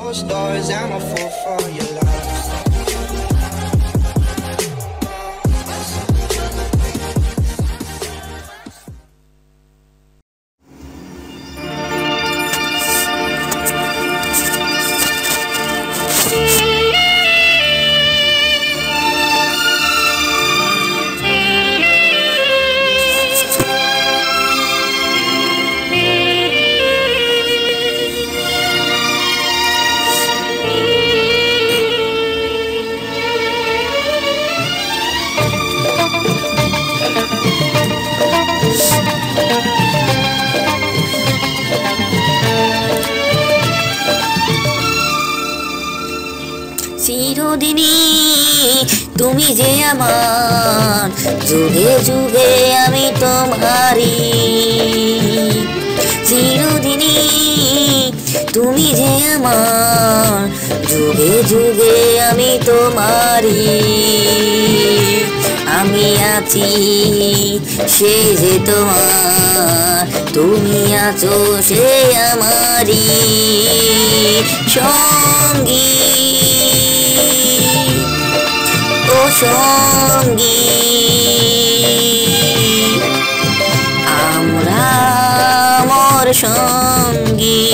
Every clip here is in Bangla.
closed doors, I'm a fool for your love. চিরদিনই তুমি যে আমার, যুগে যুগে আমি তোমারি। চিরদিনই তুমি যে আমার, যুগে যুগে আমি তোমারি। আমি আছি সে যে তোমার, তুমি আছো সে আমারি সঙ্গী ও সঙ্গী। আমরা মোর সঙ্গী।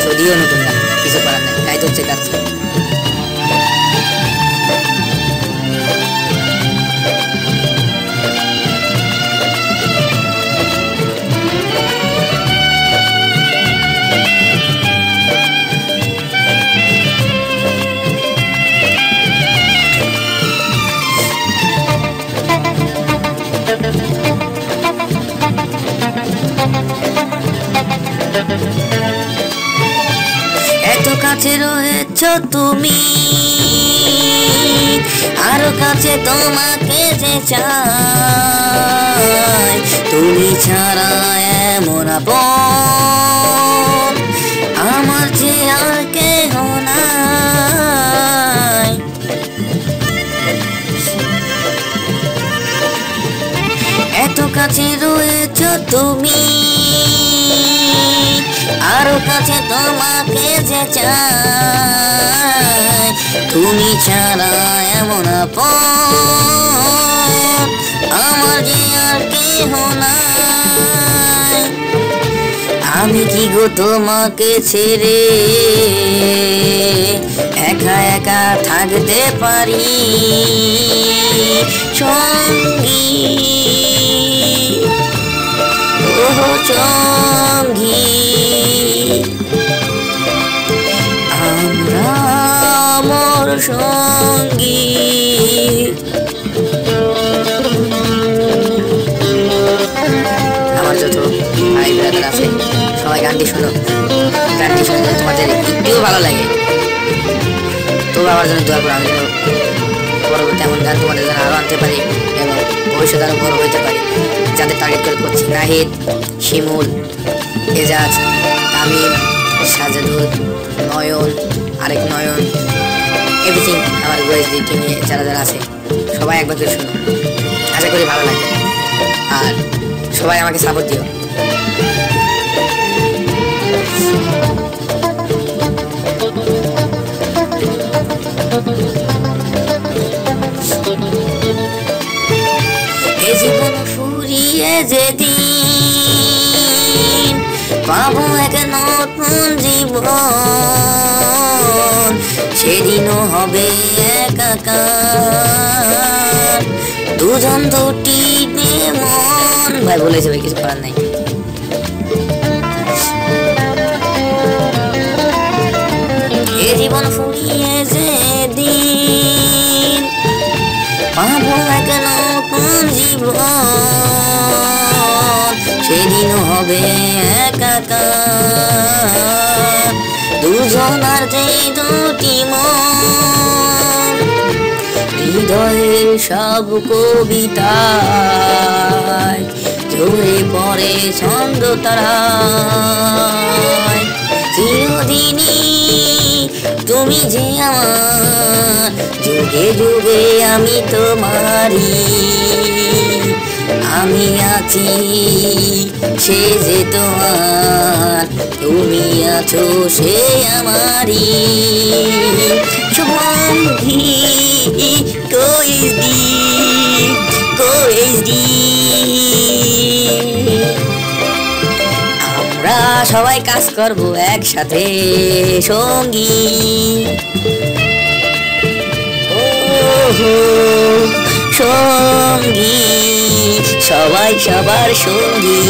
যদিও নতুন গান, কিছু করার নাই, তাই তো হচ্ছে কাজ। এত কাছে রয়েছ তুমি, আরো কাছে তোমাকে যে চাই। তুমি ছাড়া এমন আপন আমার যে আর কেহ নাই। এত কাছে রয়েছ তুমি, আরো কাছে তোমাকে যে চাই। তুমি ছাড়া এমন আপন আমার যে আর কেহ নাই। আমি কি গো তোমাকে ছেড়ে একা একা থাকতে পারি সঙ্গী ও সঙ্গী। আমরা মোর সঙ্গী। আমার যত ভাই ব্রাদার আছে সবাই গানটি শোনো। গানটি শুনলে তোমাদের একটুও ভালো লাগে তো আমার জন্য দোয়া করো, আমি যেন পরবর্তী এমন গান তোমাদের জন্য আরো আনতে পারি এবং ভবিষ্যতে আরো বড় হইতে পারি। যাদের টার্গেট করে করছি নাহিদ, শিমুল, এজাজ, তামিম, সাজাদুল, নয়ন, আরেক নয়ন, এভরিথিং আমার ওয়েসডি টিমে যারা যারা আছে সবাই একবার করে শুনো, আশা করি ভালো লাগবে। আর সবাই আমাকে সাপোর্ট দিও। এ জীবন ফুরিয়ে যেদিন পাবো এক নতুন জীবন, সেদিনও হবে একাকার দুজন দুটি মন। ভাই বলে যাবে, কিছু করার নাই। এ জীবন ফুরিয়ে যেদিন পাবো এক নতুন জীবন, সেদিনও হবে একাকার দুজনার যে দুটি মন। হৃদয়ের সব কবিতায় ঝরে পড়ে ছন্দ তারায়, চিরদিনই তুমি যে আমার, যুগে যুগে আমি তোমারই। আমি আছি সে যে তোমার, তুমি আছো সে আমারই সঙ্গী। কোএসডি কোএসডি আমরা সবাই কাজ করব একসাথে সঙ্গী। সঙ্গী সবাই সবার সঙ্গী,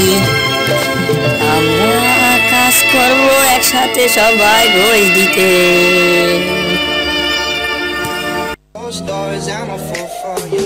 আমরা কাজ করব একসাথে সবাই ঘোষ দিতে। Those doors, I'm a fool for you.